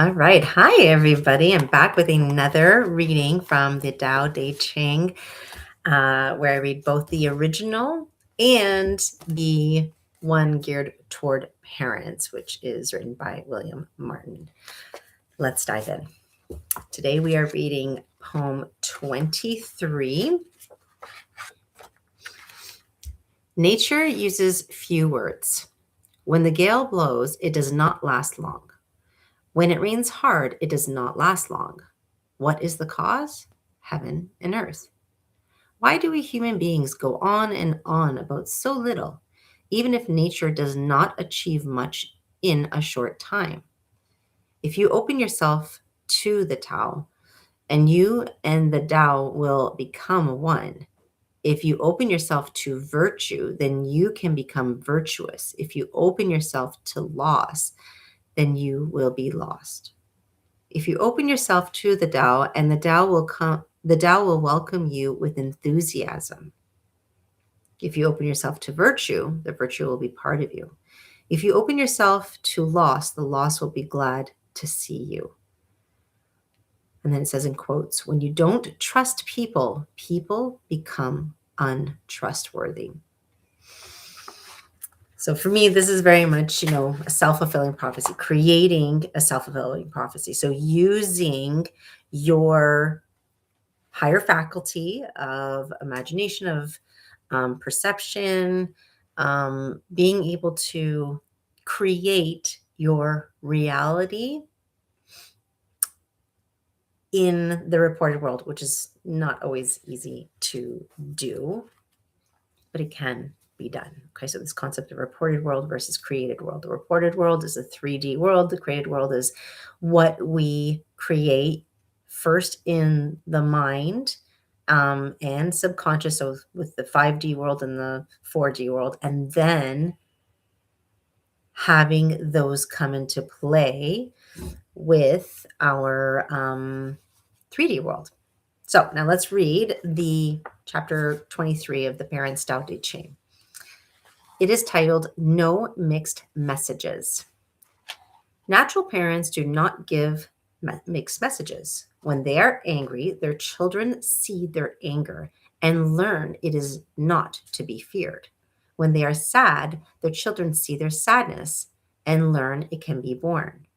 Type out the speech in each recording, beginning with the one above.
All right. Hi, everybody. I'm back with another reading from the Tao Te Ching, where I read both the original and the one geared toward parents, which is written by William Martin. Let's dive in. Today we are reading poem 23. Nature uses few words. When the gale blows, it does not last long. When it rains hard, it does not last long. What is the cause? Heaven and earth. Why do we human beings go on and on about so little, even if nature does not achieve much in a short time? If you open yourself to the Tao, and you and the Tao will become one. If you open yourself to virtue, then you can become virtuous. If you open yourself to loss, then you will be lost. If you open yourself to the Tao, and the Tao will welcome you with enthusiasm. If you open yourself to virtue, the virtue will be part of you. If you open yourself to loss, the loss will be glad to see you. And then it says in quotes, when you don't trust people, people become untrustworthy. So for me, this is very much, a self-fulfilling prophecy, creating a self-fulfilling prophecy. So using your higher faculty of imagination, of perception, being able to create your reality in the reported world, which is not always easy to do, but it can be done. Okay, so this concept of reported world versus created world. The reported world is a 3D world. The created world is what we create first in the mind and subconscious, so with the 5D world and the 4D world, and then having those come into play with our 3D world. So now let's read the chapter 23 of the Parents Tao Te Ching. It is titled No Mixed Messages. Natural parents do not give mixed messages. When they are angry, their children see their anger and learn it is not to be feared. When they are sad, their children see their sadness and learn it can be borne.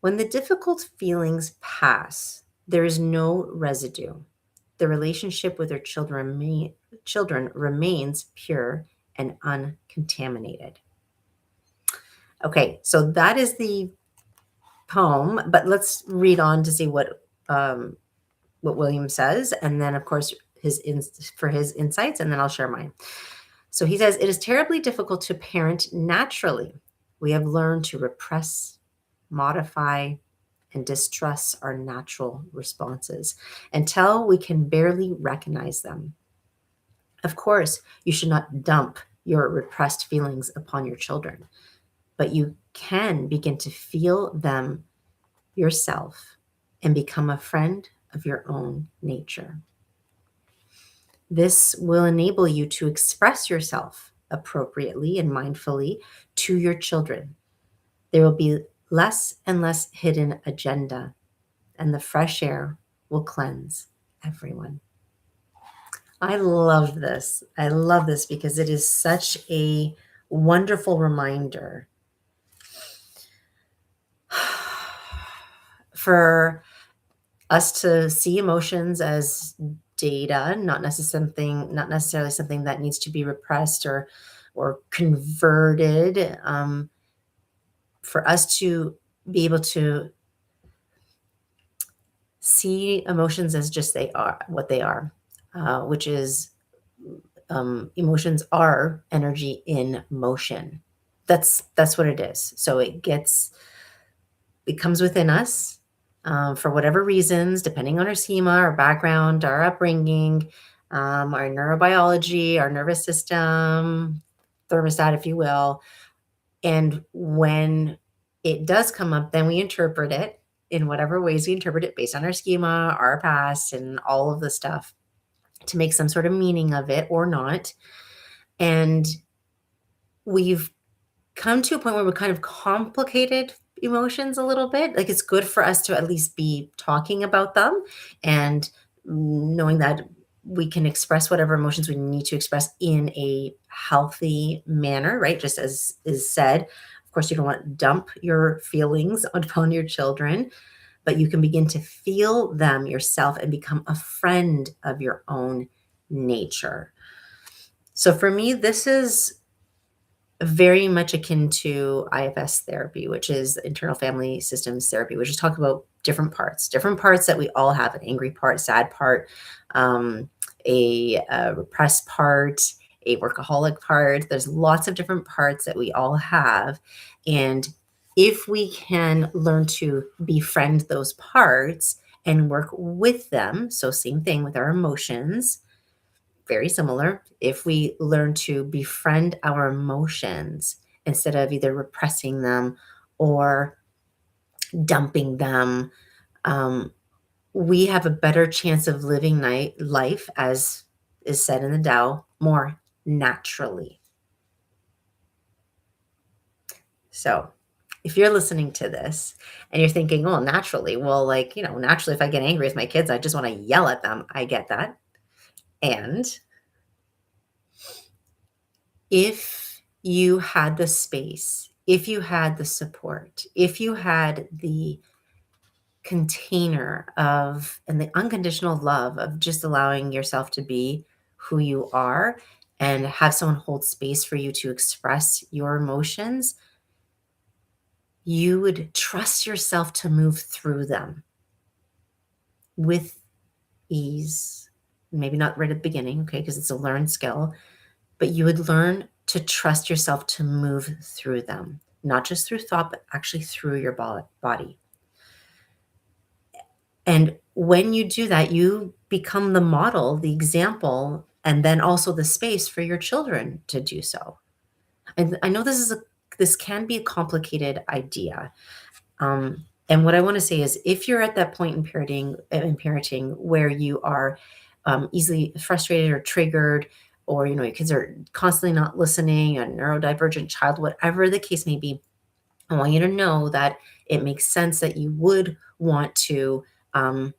When the difficult feelings pass, there is no residue. The relationship with their children remains pure and uncontaminated. Okay, so that is the poem, but let's read on to see what William says, and then of course his insights, and then I'll share mine. So he says, it is terribly difficult to parent naturally. We have learned to repress, modify, and distrust our natural responses until we can barely recognize them. Of course, you should not dump your repressed feelings upon your children, but you can begin to feel them yourself and become a friend of your own nature. This will enable you to express yourself appropriately and mindfully to your children. There will be less and less hidden agenda, and the fresh air will cleanse everyone. I love this. I love this because it is such a wonderful reminder for us to see emotions as data, not necessarily something that needs to be repressed or converted. For us to be able to see emotions as just what they are, which is emotions are energy in motion. That's what it is. So it comes within us for whatever reasons, depending on our schema, our background, our upbringing, our neurobiology, our nervous system, thermostat, if you will. And when it does come up, then we interpret it in whatever ways we interpret it based on our schema, our past, and all of the stuff to make some sort of meaning of it or not. And we've come to a point where we're kind of complicated emotions a little bit. Like, it's good for us to at least be talking about them and knowing that we can express whatever emotions we need to express in a healthy manner, right? Just as is said. Of course, you don't want to dump your feelings upon your children, but you can begin to feel them yourself and become a friend of your own nature. So for me, this is very much akin to IFS therapy, which is internal family systems therapy, which is talk about different parts that we all have: an angry part, sad part, a repressed part, a workaholic part. There's lots of different parts that we all have. And if we can learn to befriend those parts and work with them, so same thing with our emotions, very similar. If we learn to befriend our emotions instead of either repressing them or dumping them, um, we have a better chance of living life, as is said in the Tao, more naturally. So, if you're listening to this and you're thinking, oh, naturally, well, like, naturally, if I get angry with my kids, I just want to yell at them. I get that. And if you had the space, if you had the support, if you had the container of and the unconditional love of just allowing yourself to be who you are and have someone hold space for you to express your emotions, you would trust yourself to move through them with ease. Maybe not right at the beginning, okay, because it's a learned skill, but you would learn to trust yourself to move through them, not just through thought, but actually through your body. And when you do that, you become the model, the example, and then also the space for your children to do so. And I know this can be a complicated idea. And what I want to say is, if you're at that point in parenting where you are easily frustrated or triggered, or your kids are constantly not listening, a neurodivergent child, whatever the case may be, I want you to know that it makes sense that you would want to um,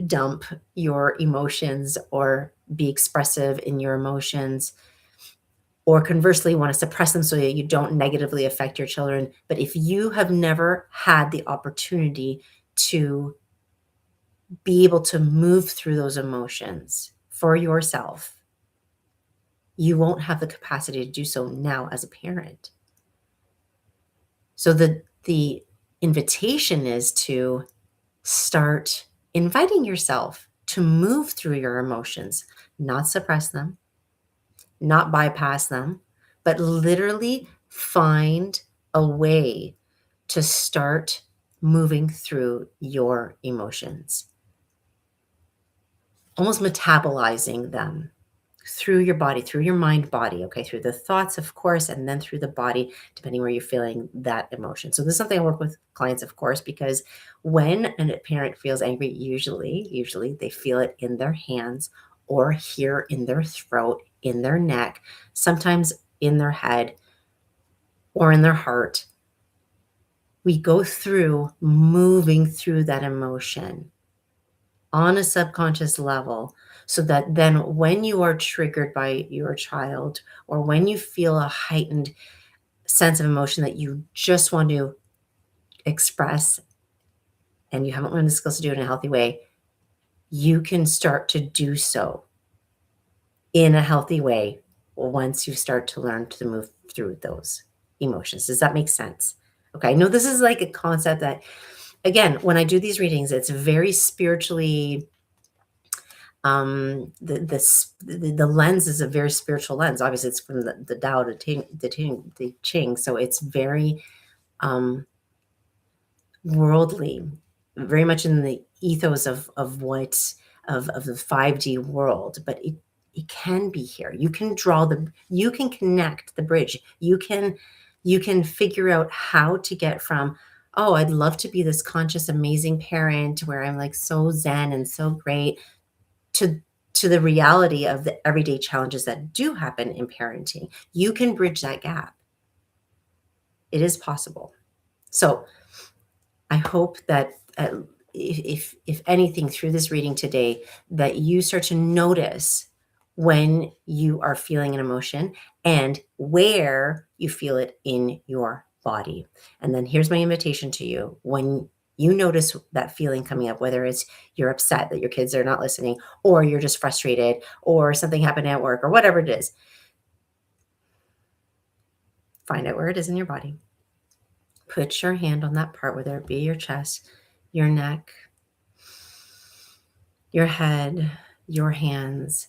dump your emotions or be expressive in your emotions, or conversely want to suppress them so that you don't negatively affect your children. But if you have never had the opportunity to be able to move through those emotions for yourself, you won't have the capacity to do so now as a parent. So the invitation is to start inviting yourself to move through your emotions, not suppress them, not bypass them, but literally find a way to start moving through your emotions, almost metabolizing them through your body, through your mind body, okay, through the thoughts, of course, and then through the body, depending where you're feeling that emotion. So this is something I work with clients, of course, because when a parent feels angry, usually they feel it in their hands or here in their throat, in their neck, sometimes in their head or in their heart. We go through moving through that emotion on a subconscious level, so that then when you are triggered by your child, or when you feel a heightened sense of emotion that you just want to express and you haven't learned the skills to do it in a healthy way, you can start to do so in a healthy way once you start to learn to move through those emotions. Does that make sense? Okay, I know this is like a concept that, again, when I do these readings, it's very spiritually, the lens is a very spiritual lens. Obviously, it's from the Tao, the Ching, so it's very um, worldly, very much in the ethos of what of the 5D world, but it can be here. You can connect the bridge. You can figure out how to get from, oh, I'd love to be this conscious, amazing parent where I'm like so zen and so great, to the reality of the everyday challenges that do happen in parenting. You can bridge that gap. It is possible. So I hope that if anything through this reading today, that you start to notice when you are feeling an emotion and where you feel it in your body. And then here's my invitation to you. When you notice that feeling coming up, whether it's you're upset that your kids are not listening, or you're just frustrated, or something happened at work, or whatever it is, find out where it is in your body. Put your hand on that part, whether it be your chest, your neck, your head, your hands,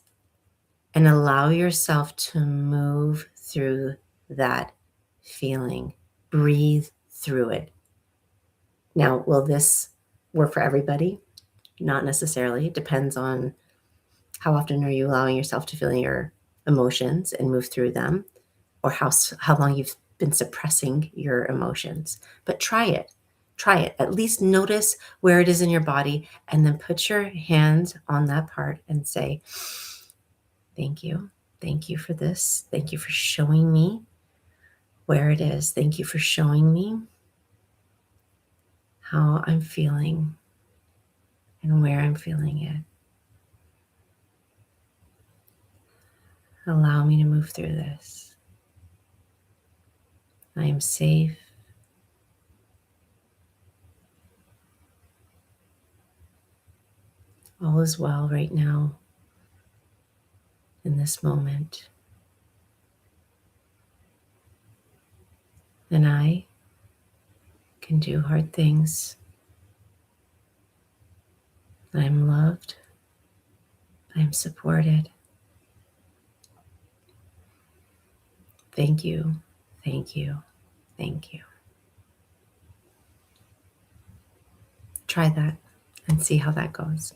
and allow yourself to move through that feeling. Breathe through it. Now, will this work for everybody? Not necessarily. It depends on how often are you allowing yourself to feel your emotions and move through them, or how long you've been suppressing your emotions. But try it. Try it. At least notice where it is in your body, and then put your hand on that part and say, thank you. Thank you for this. Thank you for showing me where it is. Thank you for showing me how I'm feeling and where I'm feeling it. Allow me to move through this. I am safe. All is well right now in this moment. And I can do hard things. I'm loved. I'm supported. Thank you. Thank you. Thank you. Try that and see how that goes.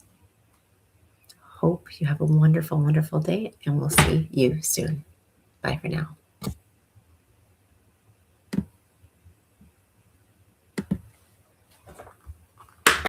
Hope you have a wonderful, wonderful day, and we'll see you soon. Bye for now.